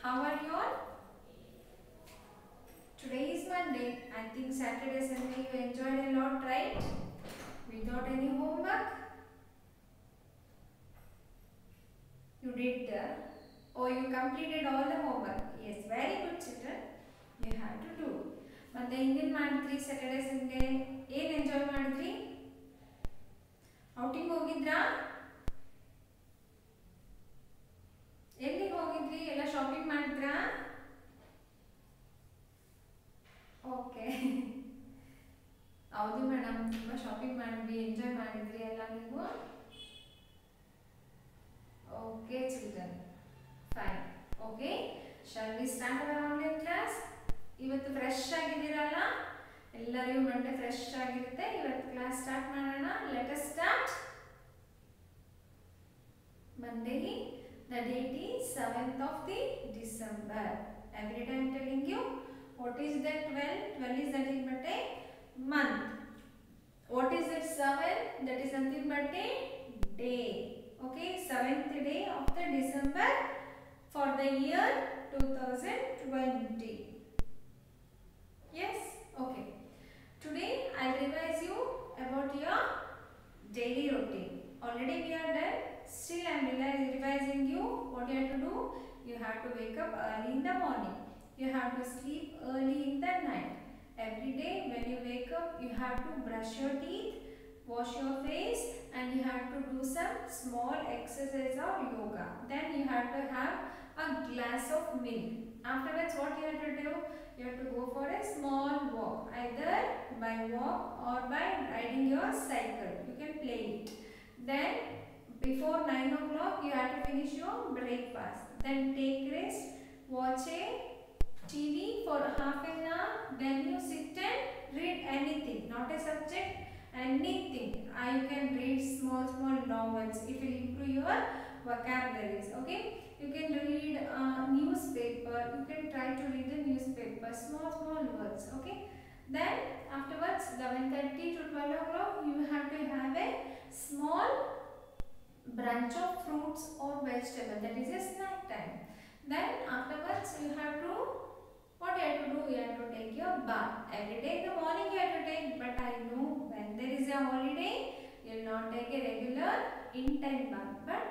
How are you all? Today is Monday. I think Saturday, Sunday you enjoyed a lot, right? Without any homework? You did or you completed all the homework? Yes, very good children. You have to do. ಮತ್ತೆ ಇನ್ನೇನು ಮಾಡಿದ್ರಿ Saturday Sunday ಏನು enjoy ಮಾಡಿದ್ರಿ? Outing ಹೋಗಿದ್ರಾ? ಎಲ್ಲಿಗೆ ಹೋಗಿದ್ರಿ? ಎಲ್ಲ shopping ಮಾಡಿದ್ರಾ? ಓಕೆ ಹೌದು ಮೇಡಮ್, ತುಂಬ ಶಾಪಿಂಗ್ ಮಾಡಿದ್ವಿ, ಎಂಜಾಯ್ ಮಾಡಿದ್ರಿ ಎಲ್ಲ ನೀವು. Okay children, fine. Okay, shall we start hour online class? ಇವತ್ತು ಫ್ರೆಶ್ ಆಗಿದ್ದೀರಲ್ಲ, ಎಲ್ಲರಿಗೂ ಮಂಡೆ ಫ್ರೆಶ್ ಆಗಿರುತ್ತೆ. ಇವತ್ತು ಕ್ಲಾಸ್ ಸ್ಟಾರ್ಟ್ ಮಾಡೋಣ. Let us start. Monday, the date is 7th of the December. Every day I am telling you, what is that 12? 12 is nothing but a month. What is that 7? That is nothing but a day. Okay, 7th day of the December for the year 2020. Yes, okay. Today I will revise you about your daily routine. Already we are done. Still I am revising you. What you have to do? You have to wake up early in the morning. You have to sleep early in the night. Every day when you wake up, you have to brush your teeth, wash your face, and you have to do some small exercise or yoga. Then you have to have a glass of milk. Afterwards, what you have to do? You have to go for a small walk, either by walk or by riding your cycle. You can play it. Then before 9 o'clock, you have to finish your breakfast. Then take rest, watch a TV for half an hour. Then you sit and read anything, not a subject, anything. You can read small novels. It will improve your vocabularies. Okay, you can read newspaper. You can try to read the newspaper, small words. Okay, then afterwards 11:30 to 12 o'clock, you have to have a small branch of fruits or vegetable. That is a snack time. Then afterwards you have to, what you have to do? You have to take your bath. Every day in the morning you have to take, but I know when there is a holiday, you will not take a regular in-time bath. But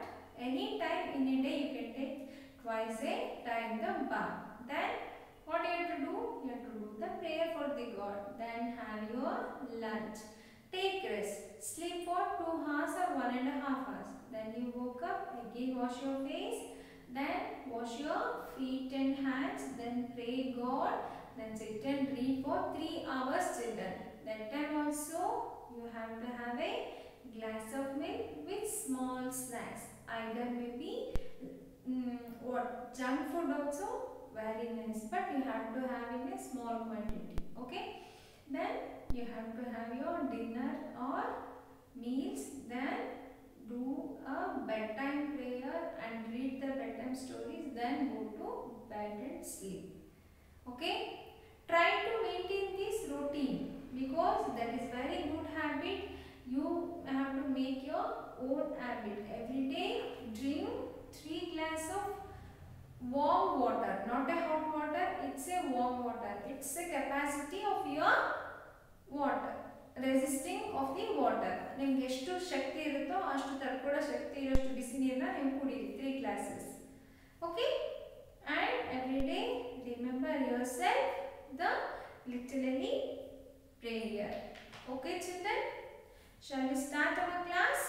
any time in a day you can take twice a time the bath. Then what you have to do? You have to do the prayer for the God. Then have your lunch. Take rest. Sleep for 2 hours or 1.5 hours. Then you woke up, again wash your face, then wash your feet and hands, then pray God, then sit and read for 3 hours children. That time also you have to have a glass of milk with small snacks. Either maybe junk food also, very nice, but you have to have in a small quantity. Okay, then you have to have your dinner or meals, then do a bedtime prayer and read the bedtime stories, then go to bed and sleep. Okay, try to maintain this routine because that is very good habit. You have to make your own habit. Every day drink 3 glasses of warm water, not a hot water. It's a warm water. It's a capacity of your water, resisting of the water. ನಿಮಗೆ ಎಷ್ಟು ಶಕ್ತಿ ಇರುತ್ತೋ ಅಷ್ಟು ತಡ್ಕೊಳ್ಳೋ ಶಕ್ತಿ ಇರೋಷ್ಟು ಬಿಸಿ ನೀರನ್ನ ನೀವು ಕುಡೀರಿ 3 glasses. Okay, and every day remember yourself the literally prayer. Okay children, shall we start our class?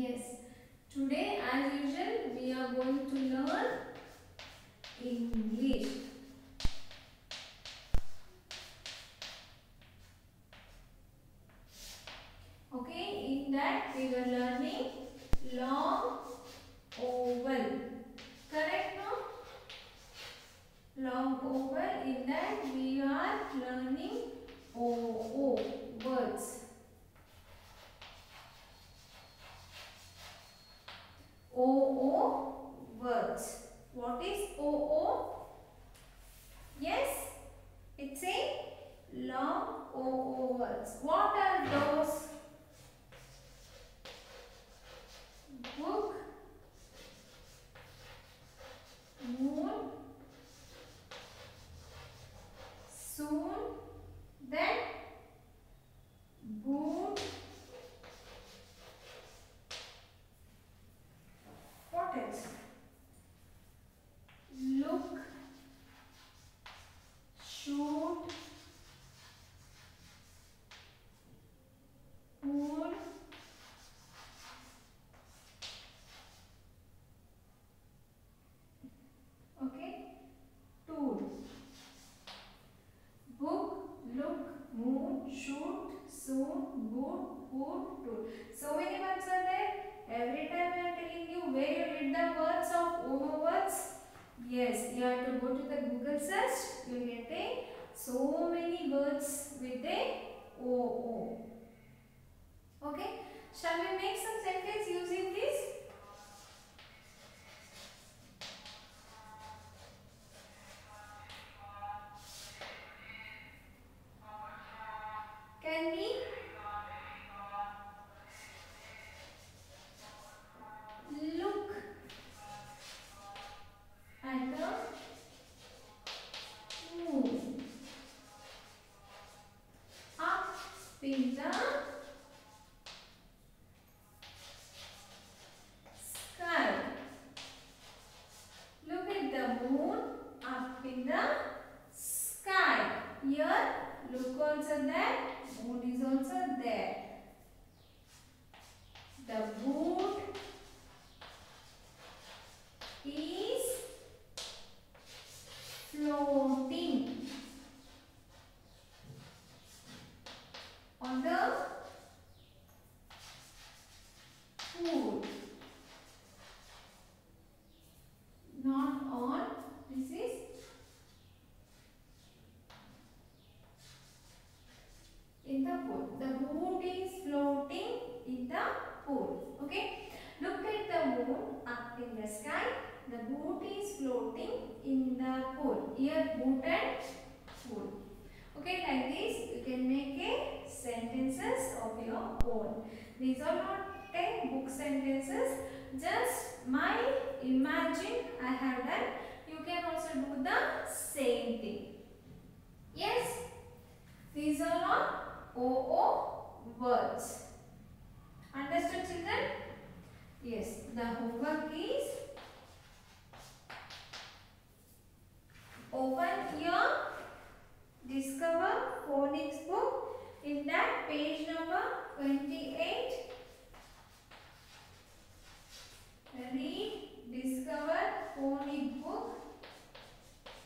Yes, today as usual we are going to learn English. Okay, in that we were learning long oval. Correct, no? Long oval. In that we are learning OO words. OO words. What is OO? Yes, it's a long OO words. What are those? Book, hood, tool. So many words are there. Every time I am telling you where you read the words of OO words. Yes, you have to go to the Google search. You will get so many words with a OO. Okay. Shall we make some sentence using this? Can we look at the moon up in the sky? Look at the moon up in the sky. Here, look also there. Moon is also there. The boat is floating on the pool. Not on. This is in the pool. The boat is floating in the pool. Okay. Look at the moon up in the sky. The boat is floating in the pool. Here boat and pool. Okay, like this you can make a sentences of your own. These are not book sentences. Just my imagine I have done. You can also do the same thing. Yes, these are all OO words. Understood, children? Yes, the homework is open your Discover Phonics book. In that page number 28, read Discover Phonics book,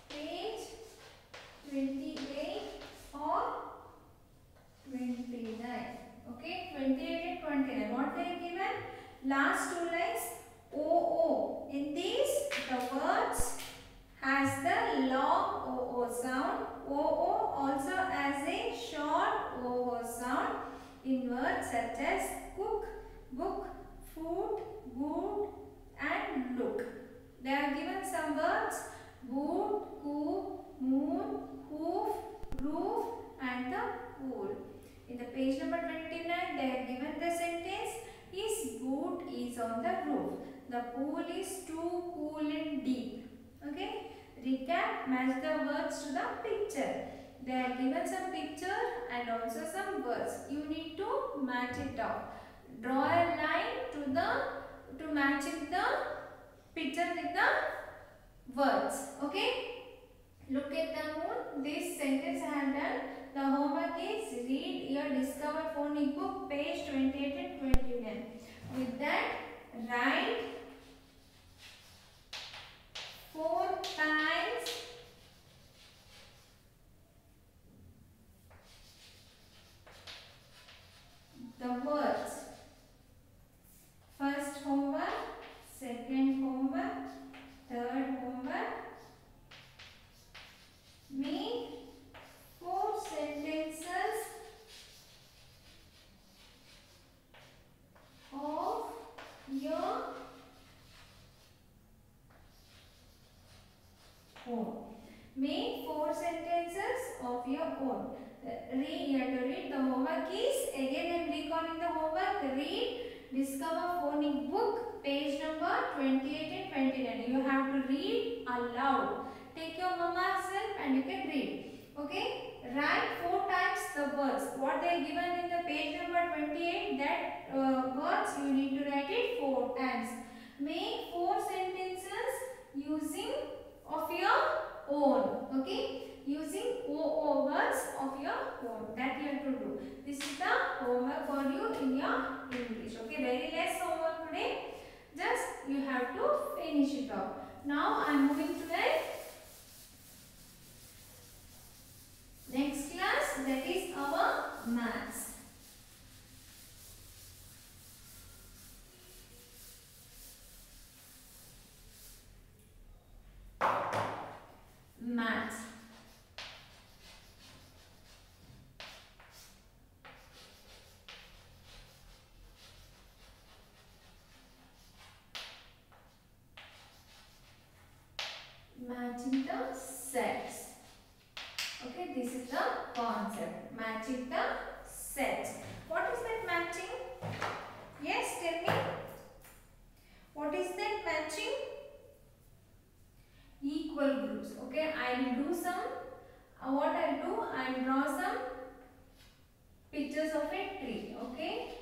page 28 or 29. Okay, 28 and 29. What they are given? Last two lines OO. In these, the words has the long OO sound. OO also has a short OO sound in words such as cook, book, food, good and look. They are given some words boot, coop, moon, hoof, roof and the pool. In the page number 29, they are given the sentence his boot is on the roof. The pool is too cool and deep. Okay. Recap, match the words to the picture. They are given some picture and also some words. You need to match it up. Draw a line to match it the picture with the words. Okay. Look at the moon. This sentence I have done. The homework is read your Discover Phonics book, page 28 and 29. With that, write 4 times the words. First homework, second homework, third homework. Make 4 sentences of your own. Make 4 sentences of your own. You have to read. The homework is, again I am recalling the homework. Read Discover Phonics book, page number 28 and 29. You have to read aloud. Take your mama's help and you can read. Okay. Write 4 times the words. What they are given in the page number 28, that words you need to write it 4 times. Make 4 sentences using of your own. Okay. Using OO words of your own. That you have to do. This is the homework for you in your English. Okay. Very less homework today. Just you have to finish it off. Now I am moving to the next class, that is our maths. maths. Matching the sets. Okay, this is the concept. Matching the sets. What is that matching? Yes, tell me. What is that matching? Equal groups. Okay, I will do some. What I will do? I will draw some pictures of a tree. Okay.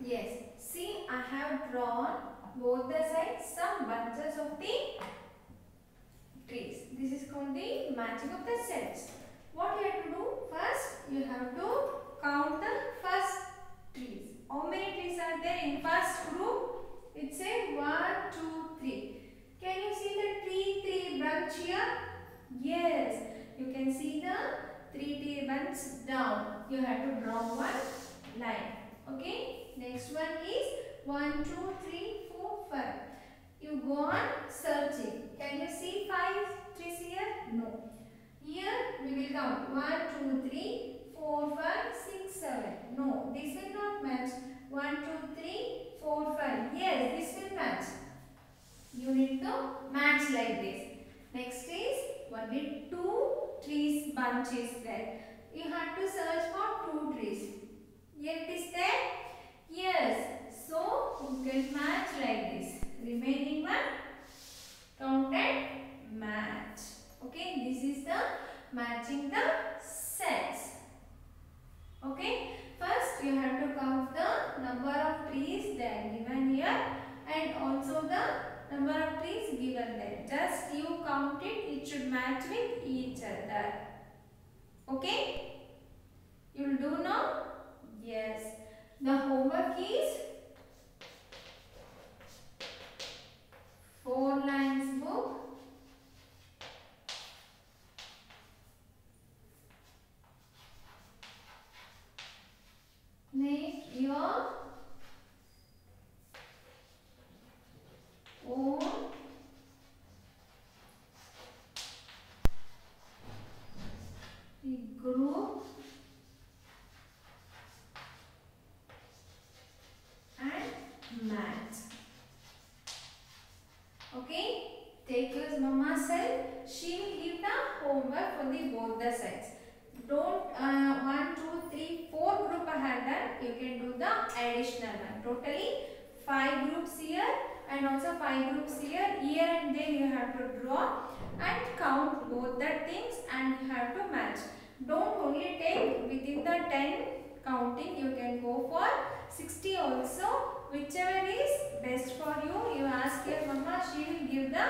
Yes. See, I have drawn both the sides some bunches of the trees. This is called the matching of the sets. What you have to do? First, you have to count the first trees. How many trees are there in first group? It's a 1, 2, 3. Can you see the tree branch here? Yes. You can see the 3 tree branch down. You have to draw one line. Okay. Next one is 1, 2, 3, 4, 5. You go on searching. Can you see 5 trees here? No. Here we will count 1, 2, 3, 4, 5, 6, 7. No, this will not match. 1, 2, 3, 4, 5. Yes, this will match. You need to match like this. Next is only 2 trees bunches there. You have to search for 2 trees. Here it is there. Yes. So you can match like this. Remaining one counted match. Okay. This is the matching the sets. Okay. First you have to count the number of trees that are given here and also the number of trees given there. Just you count it. It should match with each other. Okay. You will do now? Yes. The homework is 4 lines book. Make your own group and match. Okay, take your mama's help. She will give the homework for the both the sides. Don't 1, 2, 3, 4 group I have done. You can do the additional one. Totally 5 groups here and also 5 groups here. Here and there you have to draw and count both the things and you have to match. Don't only take within the 10 counting. You can go for 60 also. Whichever is best for you. You ask your mama. She will give the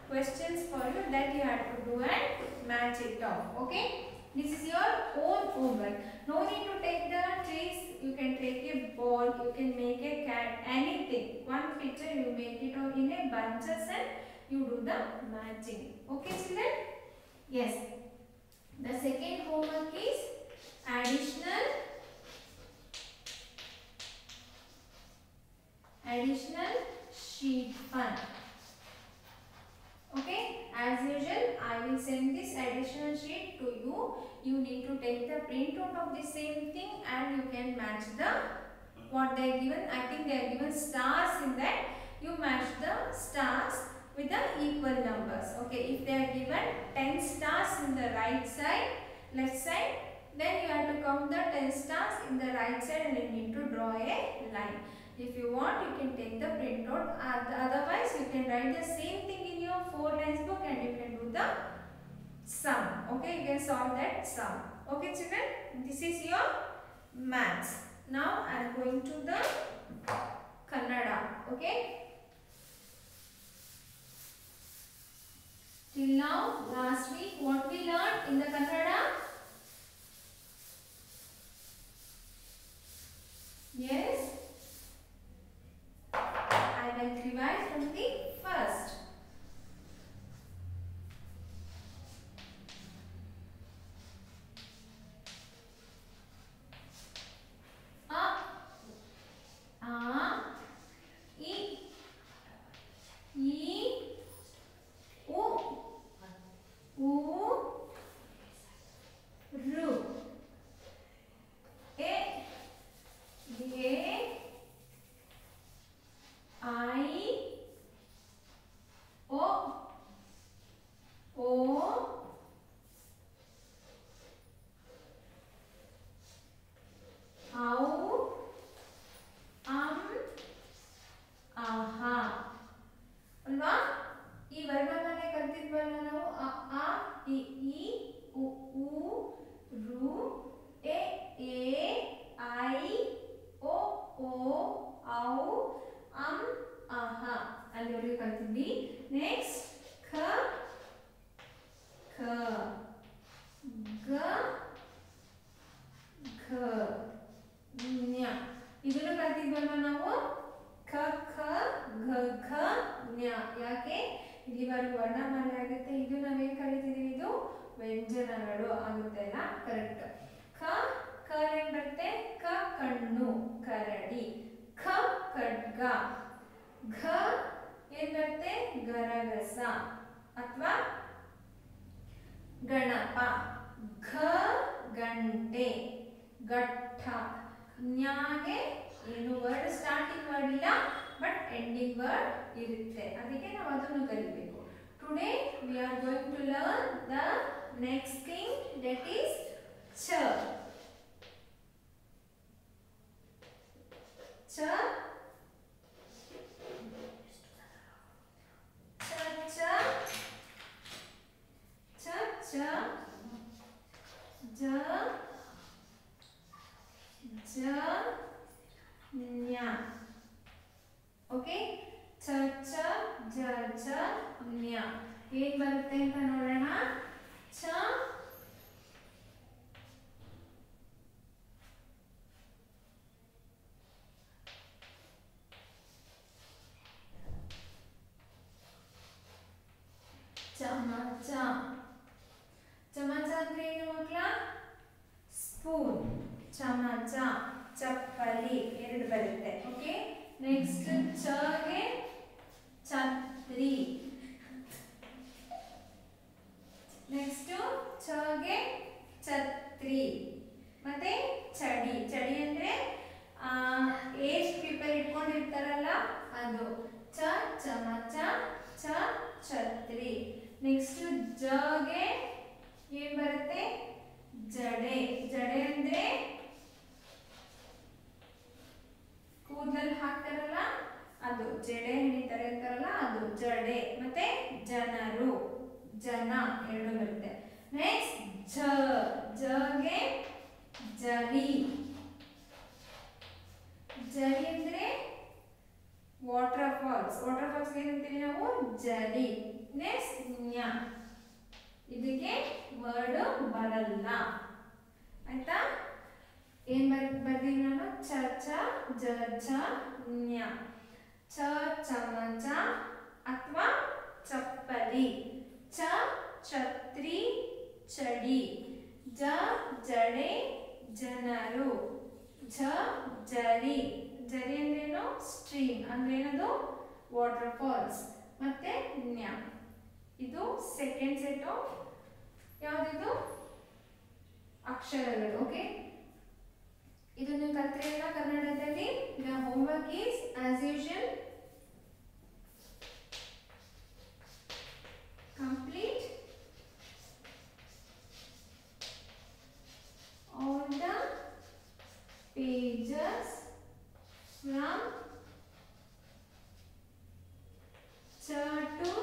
questions for you that you have to do and match it off. Okay. This is your own homework. No need to take the trees. You can take a ball. You can make a cat. Anything. One picture you make it in a bunches and you do the matching. Okay, children? Yes. The second homework is add send this additional sheet to you. You need to take the printout of the same thing and you can match the what they are given. I think they are given stars in that. You match the stars with the equal numbers. Okay, if they are given 10 stars in the right side, left side, then you have to count the 10 stars in the right side and you need to draw a line. If you want, you can take the printout. Otherwise, you can write the same thing in your 4 lines book and you can do the sum. Okay, you can solve that sum. Okay, children, this is your maths. Now, I am going to the Kannada. Okay. Till now, last week, what we learned in the Kannada? Yes. I will revise from the first. Next, kha, kha, ga, gha, nya. ಇದನ್ನು ಕಲಿತಿದ್ವಲ್ವಾ ನಾವು ಖ ಖ ಘ ಘ ಜ್ಞ. ಯಾಕೆ ಇಲ್ಲಿವರೆಗೂ ವರ್ಣಮಾಲೆ ಆಗುತ್ತೆ. ಇದು ನಾವೇನು ಕಲಿತಿದ್ದೀವಿ, ಇದು ವ್ಯಂಜನಗಳು ಆಗುತ್ತೆ ಅಲ್ಲ. ಕರೆಕ್ಟ್. ಖ ಕ ಏನ್ ಬರುತ್ತೆ, ಕ ಕಣ್ಣು ಕರಡಿ. ಖ ಖಡ್ಗ. ಘ ಏನ್ ಬರುತ್ತೆ, ಗರಗಸ ಅಥವಾ ಗಣಪ. ಘ ಗಂಟೆ ಘಟ್ಟ. ನ್ಯಾಗೆ ಏನು ವರ್ಡ್ ಸ್ಟಾರ್ಟಿಂಗ್ ವರ್ಡ್ ಇಲ್ಲ ಬಟ್ ಎಂಡಿಂಗ್ ವರ್ಡ್ ಇರುತ್ತೆ, ಅದಕ್ಕೆ ನಾವು ಅದನ್ನು ಕಲಿಬೇಕು. Today we are going to learn the next thing, that is ಚ. ಚ ज ज न्य. ओके, च च ज ज न्य ಏನು ಬರುತ್ತೆ ಅಂತ ನೋಡೋಣ. च ಚಮಚ. ಚಮಚ ಅಂದ್ರೆ ಏನು ಮಕ್ಕಳ? ಸ್ಪೂನ್. ಚಮಚ, ಚಪ್ಪಲಿ ಎರಡು ಬರುತ್ತೆ. ಓಕೆ, ನೆಕ್ಸ್ಟ್ ಚಗೆ ಛತ್ರಿ. ನೆಕ್ಸ್ಟ್ ಚಗೆ ಛತ್ರಿ. ಮತ್ತೆ ಚಡಿ. ಚಡಿ ಅಂದ್ರೆ ಏಜ್ ಪೀಪಲ್ ಇಟ್ಕೊಂಡಿರ್ತಾರಲ್ಲ ಅದು. ಚ ಚಮಚ, ಚ ಛತ್ರಿ. ನೆಕ್ಸ್ಟ್ ಜಗೆ ಏನ್ ಬರುತ್ತೆ, ಜಡೆ. ಜಡೆ ಅಂದ್ರೆ ಕೂದಲಲ್ಲಿ ಹಾಕ್ತಾರಲ್ಲ ಅದು, ಜಡೆ ಹಿಡಿತಾರೆ ಅಂತಾರಲ್ಲ ಅದು ಜಡೆ. ಮತ್ತೆ ಜನರು, ಜನ ಎರಡು ಬರುತ್ತೆ. ನೆಕ್ಸ್ಟ್ ಝ. ಝಗೆ ಜರಿ. ಜರಿ ಅಂದ್ರೆ ವಾಟರ್ ಫಾಲ್ಸ್. ವಾಟರ್ ಫಾಲ್ಸ್ ಏನಂತೀವಿ ನಾವು, ಜರಿ. ನೆಕ್ಸ್ಟ್ ನ್ಯ. ಇದಕ್ಕೆ ವರ್ಡ್ ಬರಲ್ಲ, ಆಯ್ತಾ? ಏನ್ ಬರ್ತೀನಿ ನಾನು, ಚ ಚ ಜ ಝ ನ್ಯ. ಚ ಚಮಚ ಅಥವಾ ಚಪ್ಪಲಿ. ಚ ಛತ್ರಿ ಚಡಿ. ಜ ಜಡೆ ಜನರು. ಝ ಜರಿ. ಜರಿ ಅಂದ್ರೇನು, ಸ್ಟ್ರೀಮ್ ಅಂದ್ರೆ ಏನದು, ವಾಟರ್ ಫಾಲ್ಸ್. ಮತ್ತೆ ನ್ಯ. ಇದು ಸೆಕೆಂಡ್ ಸೆಟ್ ಆಫ್ ಯಾವುದಿದು ಅಕ್ಷರಗಳು. ಓಕೆ, ಇದನ್ನು ಕಲ್ತ್ರೆಲ್ಲ ಕನ್ನಡದಲ್ಲಿ. The homework is as usual complete all the pages from cha to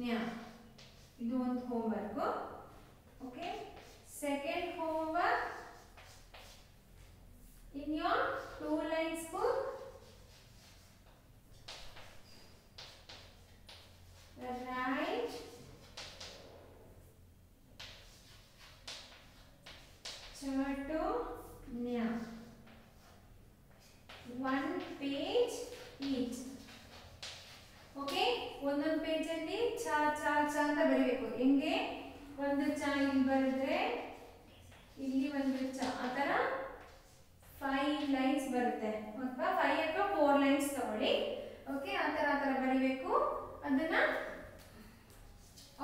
nya. ಇದು ಒಂದು homework. Okay, second homework, in your 2 lines book write cha to nya, 1 page each. Okay, ಒಂದೊಂದು page ಅಲ್ಲಿ ಚ ಚ ಚ ಅಂತ ಬರೀಬೇಕು. ಹೆಂಗೆ, ಒಂದು ಚ ಇಲ್ಲಿ ಬರೆದ್ರೆ ಇಲ್ಲಿ ಒಂದು ಚ, ಆ ಥರ 5 ಲೈನ್ಸ್ ಬರುತ್ತೆ. ಅಥವಾ 5 ಅಥವಾ 4 ಲೈನ್ಸ್ ತಗೊಳ್ಳಿ. ಓಕೆ, ಆ ಥರ ಬರೀಬೇಕು ಅದನ್ನ.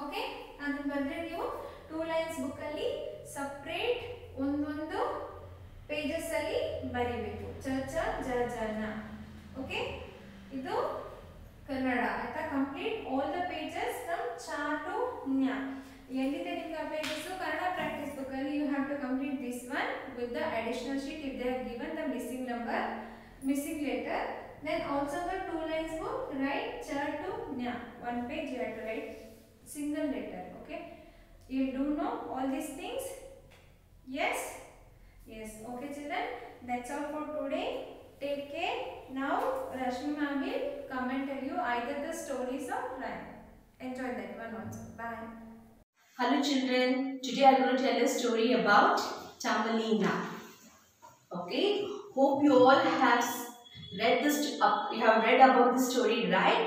ಓಕೆ, ಅದನ್ನ ಬರೆದ್ರೆ ನೀವು 2 ಲೈನ್ಸ್ ಬುಕ್ಕಲ್ಲಿ ಸಪ್ರೇಟ್ ಒಂದೊಂದು ಪೇಜಸ್ ಅಲ್ಲಿ ಬರೀಬೇಕು. ಚ ಚ ಜ ಜನ. ಓಕೆ, ಇದು ಕನ್ನಡ ಆಯ್ತಾ. Complete all the pages from ಚ ಟು ನ್ಯ. ಎಲ್ಲಿದೆ ನಿಮ್ಗೆ ಆ ಪೇಜಸ್? ಕನ್ನಡ ಪ್ರಾಕ್ಟೀಸ್ ಬುಕ್ ಅಲ್ಲಿ you have to complete this one with the additional sheet if they have given the missing number, missing letter. Then also the 2 lines book, write cha to nya. 1 page you have to write single letter. Okay, you do know all these things? Yes, yes. Okay children, that's all for today. Take care. Now Rashmi ma'am will come and tell you either the stories or rhyme. Enjoy that one also. Bye. Hello children, today I am going to tell a story about Thumbelina. Okay, hope you all have read this. You have read about the story, right?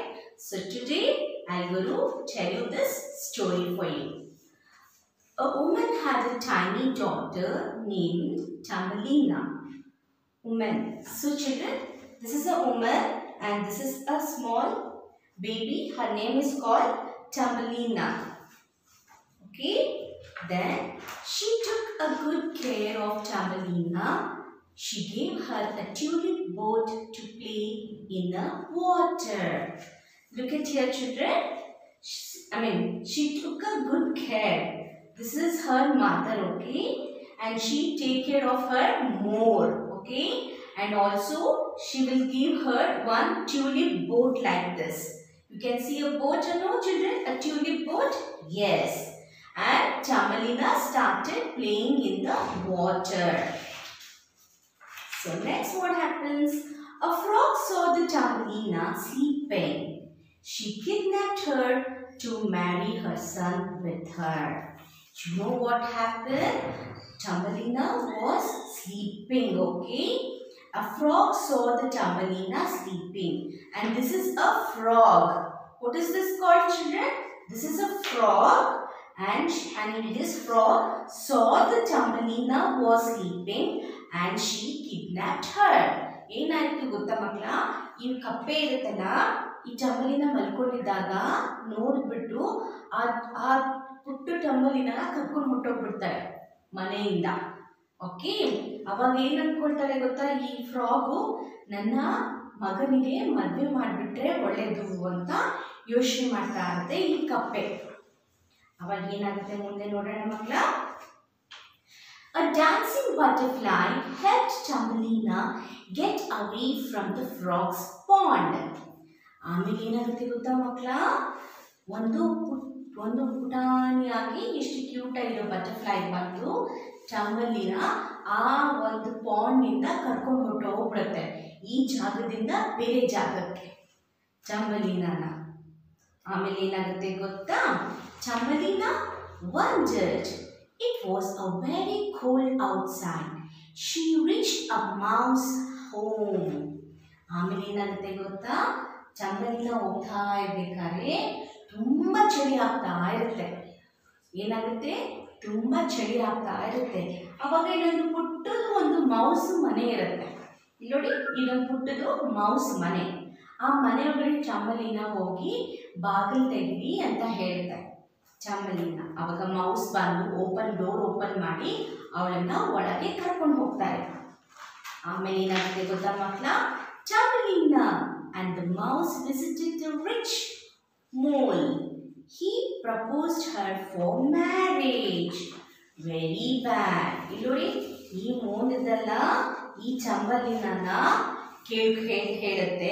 So today I am going to tell you this story for you. A woman had a tiny daughter named Thumbelina. Woman. So children, this is a woman and this is a small baby. Her name is called Thumbelina. Okay, then she took a good care of Thumbelina. She gave her a tulip boat to play in the water. Look at here children. She took a good care. This is her mother, okay, and she take care of her more. Okay, and also she will give her one tulip boat like this. You can see a boat, you know children, a tulip boat. Yes, and Thumbelina started playing in the water. So next what happens? A frog saw the Thumbelina sleeping. She kidnapped her to marry her son with her. You know what happened? Thumbelina was sleeping, okay? A frog saw the Thumbelina sleeping. And this is a frog. What is this called children? This is a frog. And this frog saw the Thumbelina was sleeping and she kidnapped her. ಏನಾಯ್ತು ಗೊತ್ತಾ ಮಕ್ಕಳ? ಈ ಕಪ್ಪೆ ಇರುತ್ತಲ್ಲ, ಈ ಟಂಬಲಿನ ಮಲ್ಕೊಂಡಿದ್ದಾಗ ನೋಡ್ಬಿಟ್ಟು ಆ ಪುಟ್ಟು ಟಂಬಲಿನ ಕರ್ಕೊಂಡು ಮುಟ್ಟೋಗ್ಬಿಡ್ತಾರೆ ಮನೆಯಿಂದ. ಓಕೆ, ಅವಾಗ ಏನ್ ಅನ್ಕೊಳ್ತಾರೆ ಗೊತ್ತಾ? ಈ ಫ್ರಾಗು ನನ್ನ ಮಗನಿಗೆ ಮದುವೆ ಮಾಡಿಬಿಟ್ರೆ ಒಳ್ಳೇದು ಅಂತ ಯೋಚನೆ ಮಾಡ್ತಾ ಇರುತ್ತೆ ಈ ಕಪ್ಪೆ. ಅವಾಗ ಏನಾಗುತ್ತೆ ಮುಂದೆ ನೋಡೋಣ ಮಕ್ಕಳ. A dancing butterfly helped Thumbelina get away from the frog's pond. ಆಮೇಲೆ ಏನಾಗುತ್ತೆ ಗೊತ್ತಾ ಮಕ್ಕಳ? ಒಂದು ಪುಟಾಣಿಯಾಗಿ ಎಷ್ಟು ಕ್ಯೂಟ್ ಆಗಿರೋ ಬಟರ್ಫ್ಲೈ ಬಂದು ಟಂಬಲಿನ ಆ ಒಂದು ಪಾಂಡ್ನಿಂದ ಕರ್ಕೊಂಡು ಹೊರಟೋಗ್ಬಿಡುತ್ತೆ ಈ ಜಾಗದಿಂದ ಬೇರೆ ಜಾಗಕ್ಕೆ ಟಂಬಲಿನಾನ. ಆಮೇಲೆ ಏನಾಗುತ್ತೆ ಗೊತ್ತಾ? Thumbelina wondered. It was a very cold outside. She reached a mouse home. ಆಮೇಲೆ ಏನಾಗುತ್ತೆ ಗೊತ್ತಾ? Thumbelina ಹೋಗ್ತಾ ಇರ್ಬೇಕಾದ್ರೆ ತುಂಬಾ ಚಳಿ ಆಗ್ತಾ ಇರುತ್ತೆ. ಏನಾಗುತ್ತೆ? ತುಂಬಾ ಚಳಿ ಆಗ್ತಾ ಇರುತ್ತೆ. ಅವಾಗ ಇಲ್ಲೊಂದು ಪುಟ್ಟದು ಒಂದು ಮೌಸ್ ಮನೆ ಇರುತ್ತೆ. ಇಲ್ಲಿ ನೋಡಿ, ಇದೊಂದು ಪುಟ್ಟದು ಮೌಸ್ ಮನೆ. ಆ ಮನೆ ಒಳಗಡೆ Thumbelina ಹೋಗಿ ಬಾಗಿಲು ತೆಗೀರಿ ಅಂತ ಹೇಳ್ತಾರೆ. ಚಾಂಬಲಿನ. ಅವಾಗ ಮೌಸ್ ಬಂದು ಡೋರ್ ಓಪನ್ ಮಾಡಿ ಅವಳನ್ನ ಒಳಗೆ ಕರ್ಕೊಂಡು ಹೋಗ್ತಾರೆ. ಆಮೇಲೆ ಏನಾಗುತ್ತೆ ಗೊತ್ತಾ ಮಕ್ಕಳ? ಚಾಂಬಲಿನ and the mouse visited the rich mole. He proposed her for marriage. Very bad. ಇಲ್ಲಿ ಈ ಮೋಲ್ ಇದಲ್ಲ, ಈ ಚಾಂಬಲಿನ ಹೇಳುತ್ತೆ,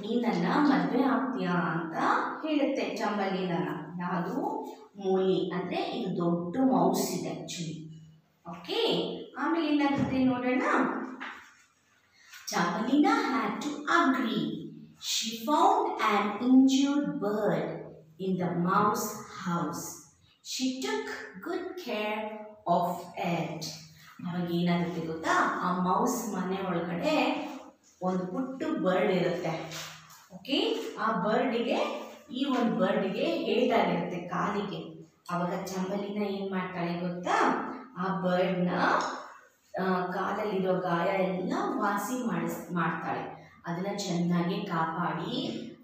ನೀನನ್ನ ಮದುವೆ ಆಗ್ತೀಯಾ ಅಂತ ಹೇಳುತ್ತೆ ಚಾಂಬಲಿನ. ಯಾವುದು? ಮೂಲಿ ಅಂದ್ರೆ ಇದು ದೊಡ್ಡ ಮೌಸ್ ಇದೆ ಆಕ್ಚುಲಿ. ಓಕೆ, ಆಮೇಲೆ ಏನಾಗುತ್ತೆ ನೋಡೋಣ. Chambalina had to agree. She found an injured bird in the mouse house. She took good care of it. ಅವಾಗ ಏನಾಗುತ್ತೆ ಗೊತ್ತಾ? ಆ ಮೌಸ್ ಮನೆ ಒಳಗಡೆ ಒಂದು ಪುಟ್ಟ ಬರ್ಡ್ ಇರುತ್ತೆ. ಓಕೆ, ಆ ಬರ್ಡಿಗೆ ಹೇಟಾಗಿರುತ್ತೆ ಕಾಲಿಗೆ. ಅವಾಗ ಚಂಬಲಿನ ಏನು ಮಾಡ್ತಾಳೆ ಗೊತ್ತಾ? ಆ ಬರ್ಡ್ನ ಕಾಲಲ್ಲಿರೋ ಗಾಯ ಎಲ್ಲ ವಾಸಿ ಮಾಡ್ತಾಳೆ. ಅದನ್ನ ಚೆನ್ನಾಗಿ ಕಾಪಾಡಿ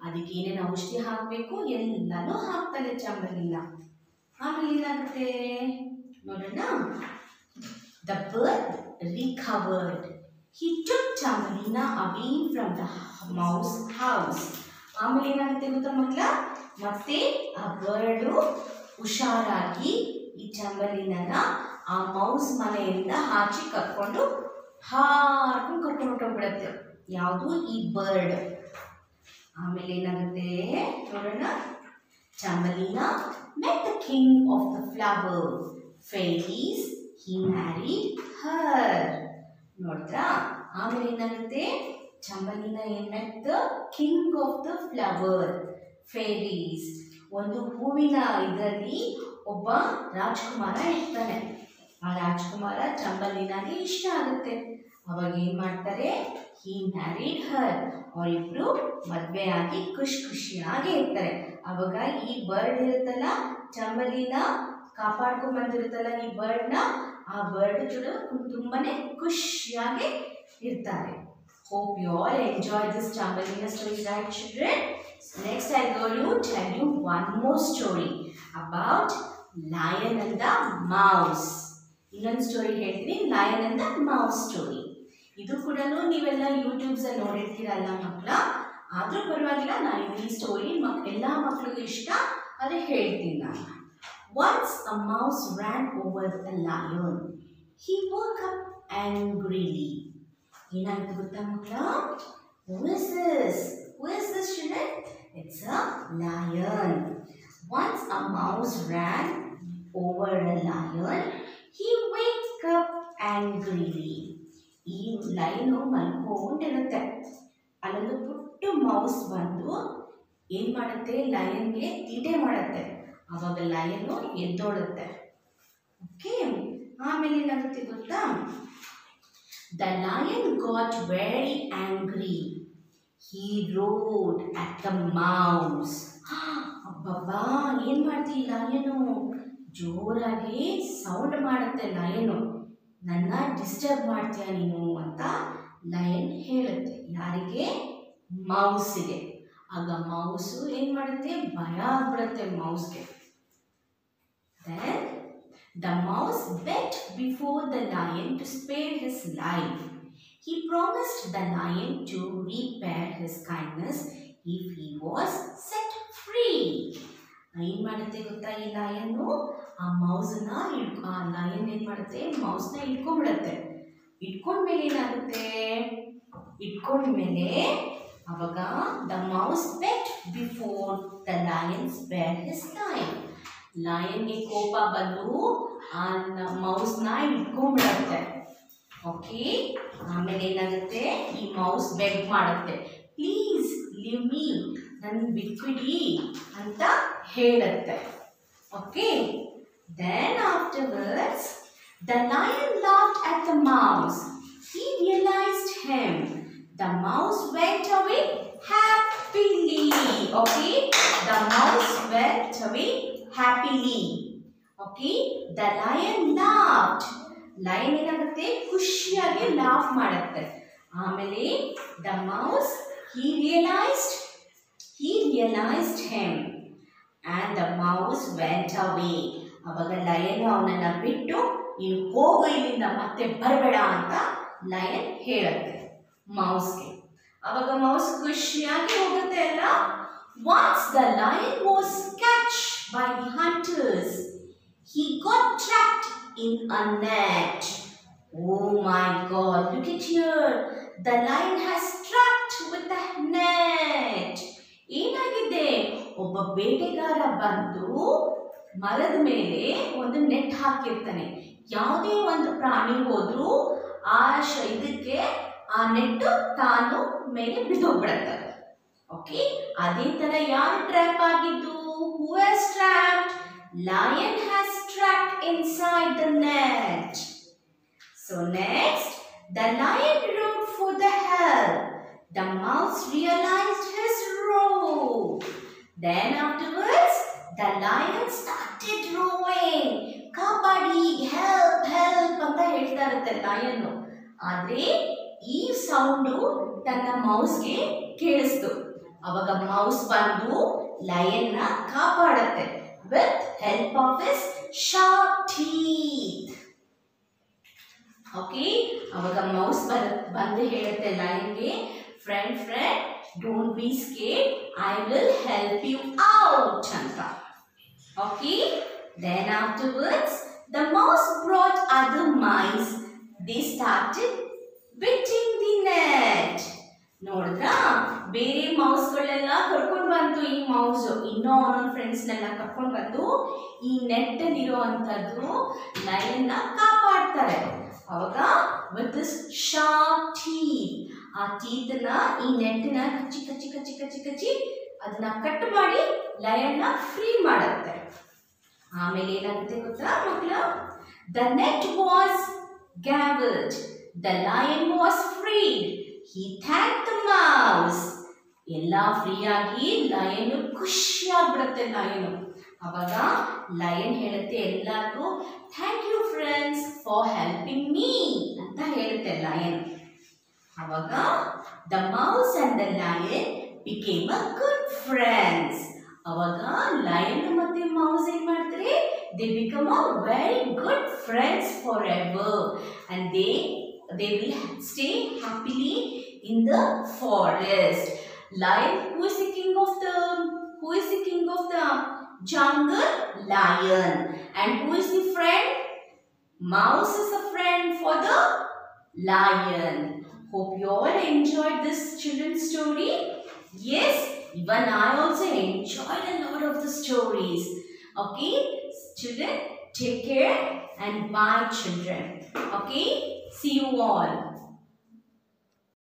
ಅದಕ್ಕೆ ಏನೇನು ಔಷಧಿ ಹಾಕಬೇಕು ಎಲ್ಲನೂ ಹಾಕ್ತಾಳೆ ಚಂಬಲಿನ. ಆಮೇಲೆ ಏನಾಗುತ್ತೆ ನೋಡೋಣ. The bird recovered. He took Chambalina away from the mouse house. ಆಮೇಲೆ ಏನಾಗುತ್ತೆ ಗೊತ್ತಾ ಮಕ್ಕಳ? ಮತ್ತೆ ಆ ಬರ್ಡು ಹುಷಾರಾಗಿ ಈ ಚಂಬಲಿನ ಆ ಮೌಸ್ ಮನೆಯಿಂದ ಆಚೆ ಕರ್ಕೊಂಡು ಹೊರಟೋಗ್ಬಿಡುತ್ತೆ. ಯಾವುದು? ಈ ಬರ್ಡ್. ಆಮೇಲೆ ಏನಾಗುತ್ತೆ ನೋಡೋಣ. Chambalina met the king of the flower fairies. He married her. ನೋಡ್ರಾ? ಆಮೇಲೆ ಏನಾಗುತ್ತೆ? ಚಂಬಲಿನ met the king of the flower fairies. ಒಂದು ಹೂವಿನ ಇದರಲ್ಲಿ ಒಬ್ಬ ರಾಜ್ಕುಮಾರ ಇರ್ತಾನೆ. ಆ ರಾಜ್ಕುಮಾರ ಚಂಬಲಿನಾಗೆ ಇಷ್ಟ ಆಗುತ್ತೆ. ಅವಾಗ ಏನ್ ಮಾಡ್ತಾರೆ? He married her. ಅವರಿಬ್ರು ಮದುವೆ ಆಗಿ ಖುಷಿಯಾಗಿ ಇರ್ತಾರೆ. ಅವಾಗ ಈ ಬರ್ಡ್ ಇರುತ್ತಲ್ಲ, ಚಂಬಲಿನ ಕಾಪಾಡ್ಕೊಂಡ್ ಬಂದಿರುತ್ತಲ್ಲ ಈ ಬರ್ಡ್ನ, ಆ ಬರ್ಡ್ ಜೊತೆ ತುಂಬಾನೇ ಖುಷಿಯಾಗಿ ಇರ್ತಾರೆ. Hope you all enjoy this Chambalina story, right children? So next I am going to tell you one more story about lion and the mouse. ಇನ್ನೊಂದು ಸ್ಟೋರಿ ಹೇಳ್ತೀನಿ, lion and the mouse story. ಇದು ಕೂಡ ನೀವೆಲ್ಲ YouTube's ಅಲ್ಲಿ ನೋಡಿರ್ತೀರಲ್ಲ ಮಕ್ಕಳ, ಆದ್ರೂ ಪರವಾಗಿಲ್ಲ, ನಾನು ಈ ಸ್ಟೋರಿ ಎಲ್ಲ ಮಕ್ಕಳಿಗೂ ಇಷ್ಟ, ಅದೇ ಹೇಳ್ತೀನಿ ನಾನು. Once a mouse ran over a lion. He woke up angrily. ಏನಾಗುತ್ತೆ ಗೊತ್ತಾ ಮಕ್ಕಳ? Who is this children? It's a lion. Once a mouse ran over a lion. He wakes up angrily. ಈ ಲೈನು ಮಲ್ಕೊಂಡಿರುತ್ತೆ. ಅಲ್ಲೊಂದು ಪುಟ್ಟ ಮೌಸ್ ಬಂದು ಏನ್ ಮಾಡುತ್ತೆ? ಲಯನ್ಗೆ ತೀಟೆ ಮಾಡುತ್ತೆ. ಅವಾಗ ಲಯನು ಎದ್ದೋಡುತ್ತೆ. ಓಕೆ, ಆಮೇಲೆ ಏನಾಗುತ್ತೆ ಗೊತ್ತಾ? The lion got very angry. He roared at the mouse. ಅಬ್ಬಬ್ಬಾ, ಏನ್ ಮಾಡ್ತೀವಿ? ಲಯನು ಜೋರಾಗಿ ಸೌಂಡ್ ಮಾಡುತ್ತೆ. ಲಯನು, ನನ್ನ ಡಿಸ್ಟರ್ಬ್ ಮಾಡ್ತೀಯ ನೀನು ಅಂತ ಲಯನ್ ಹೇಳುತ್ತೆ. ಯಾರಿಗೆ? ಮೌಸ್ಗೆ. ಆಗ ಮೌಸು ಏನ್ ಮಾಡುತ್ತೆ? ಭಯ ಆಗ್ಬಿಡುತ್ತೆ ಮೌಸ್ಗೆ. Then the mouse begged before the lion to spare his life. He promised the lion to repair his kindness if he was set free. ಏನ್ ಮಾಡುತ್ತೆ ಗೊತ್ತಾ? ಈ ಲಯನ್ನು ಆ ಮೌಸ್ನ ಲಯನ್ ಏನ್ ಮಾಡುತ್ತೆ? ಮೌಸ್ನ ಇಟ್ಕೊಂಡ್ಬಿಡುತ್ತೆ. ಇಟ್ಕೊಂಡ್ಮೇಲೆ ಏನಾಗುತ್ತೆ? ಇಟ್ಕೊಂಡ್ಮೇಲೆ ಅವಾಗ the mouse bet before the lion spare his life. ಲಯನ್ಗೆ ಕೋಪ ಬಂದು ಆ ಮೌಸ್ನ ಇಟ್ಕೊಂಡ್ಬಿಡುತ್ತೆ. ಓಕೆ, ಆಮೇಲೆ ಏನಾಗುತ್ತೆ? ಈ ಮೌಸ್ ಬೆಗ್ ಮಾಡುತ್ತೆ, ಪ್ಲೀಸ್ ಲಿವ್ ಮೀ, ನನ್ನ ಬಿಟ್ಬಿಡಿ ಅಂತ ಹೇಳುತ್ತೆ. Okay, then afterwards the lion laughed at the mouse. He realized him. The mouse went away happily. Okay, the mouse went away happily. Okay, the lion laughed. Lion ಏನಾಗುತ್ತೆ? ಖುಷಿಯಾಗಿ laugh ಮಾಡುತ್ತೆ. ಆಮೇಲೆ the mouse he realized him. and the mouse went away. ಅವಾಗ lion ಅವನನ್ನ ಬಿಟ್ಟು ನೀನು ಹೋಗು ಇಲ್ಲಿಂದ ಮತ್ತೆ ಬರಬೇಡ ಅಂತ ಲಯನ್ ಹೇಳುತ್ತೆ ಮೌಸ್ಗೆ. ಅವಾಗ ಮೌಸ್ ಖುಷಿಯಾಗಿ ಹೋಗುತ್ತೆ ಅಲ್ಲ. Once the lion was catched by the hunters, he got trapped in a net. Oh my God! Look at here. The lion has trapped with the net. ಏನಾಗಿದೆ? ಒಬ್ಬ ಬೇಟೆಗಾರ ಬಂದು ಮರದ ಮೇಲೆ ಒಂದು ನೆಟ್ ಹಾಕಿರ್ತಾನೆ. ಯಾವುದೇ ಒಂದು ಪ್ರಾಣಿ ಹೋದ್ರೂ ಇದಕ್ಕೆ ಆ ನೆಟ್ ತಾನು ಮೇಲೆ ಬಿದ್ದೋಗ್ಬಿಡುತ್ತೆ. ಓಕೆ, ಅದೇ ತರ ಯಾರು ಟ್ರ್ಯಾಪ್ ಆಗಿದ್ದು? Who has trapped? Lion has trapped inside the net. So next, the lion roared for the help. The mouse realized his role. Then afterwards, the lion started roaring. Kabadi, help, help ಅಂತ ಹೇಳ್ತಾ ಇರುತ್ತೆ lion. ಆದ್ರೆ ಈ sound ತನ್ನ ಮೌಸ್ಗೆ ಕೇಳಿಸ್ತು. ಅವಾಗ mouse ಬಂದು ಲಯನ್ನ ಕಾಪಾಡುತ್ತೆ with help of his sharp teeth. ಓಕೆ, ಅವಾಗ ಮೌಸ್ ಬಂದು ಹೇಳುತ್ತೆ ಲಯನ್ಗೆ, friend don't be scared, I will help you out ಅಂತ. Okay, then afterwards the mouse brought other mice. They started biting the net. ನೋಡಿದ್ರಾ, ಬೇರೆ ಮೌಸ್ಗಳೆಲ್ಲ ಕರ್ಕೊಂಡು ಬಂತು. ಈ ಮೌಸ್ ಇನ್ನೂ ಒಂದೊಂದು ಫ್ರೆಂಡ್ಸ್ನೆಲ್ಲ ಕರ್ಕೊಂಡು ಬಂದು ಈ ನೆಟ್ ಅಲ್ಲಿರುವಂಥದ್ದು ಲಯನ್ನ ಕಾಪಾಡ್ತಾರೆ. ಅವಾಗ ವಿತ್ ದಿಸ್ ಶಾರ್ಪ್ ಟೀತ್, ಆ ಟೀತ್ನ ಈ ನೆಟ್ನ ಕಚ್ಚಿ ಕಚ್ಚಿ ಕಚ್ಚಿ ಕಚ್ಚಿ ಕಚ್ಚಿ ಅದನ್ನ ಕಟ್ ಮಾಡಿ ಲಯನ್ನ ಫ್ರೀ ಮಾಡುತ್ತೆ. ಆಮೇಲೆ ಏನಾಗುತ್ತೆ ಗೊತ್ತಾ ಮಕ್ಕಳು? The net was gathered. The lion was freed. He thanked the mouse. ಎಲ್ಲ ಫ್ರೀ ಆಗಿ ಲಯನ್ ಖುಷಿಯಾಗ್ಬಿಡುತ್ತೆ ಲಯನ್. ಅವಾಗ ಲಯನ್ ಹೇಳುತ್ತೆ ಎಲ್ಲರಿಗೂ, thank you friends for helping me ಅಂತ ಹೇಳುತ್ತೆ ಲಯನ್. ಅವಾಗ the mouse and the lion became a good friends. ಅವಾಗ ಲಯನ್ ಮತ್ತೆ ಮೌಸ್ ಏನ್ ಮಾಡ್ತಾರೆ? They become a very good friends forever and they will stay happily in the forest. Lion, who is the king of the jungle? Lion. And who is the friend? Mouse is a friend for the lion. Hope you all enjoyed this children's story. Yes, even I also enjoyed a lot of the stories. Okay, children, take care and bye children. Okay, see you all.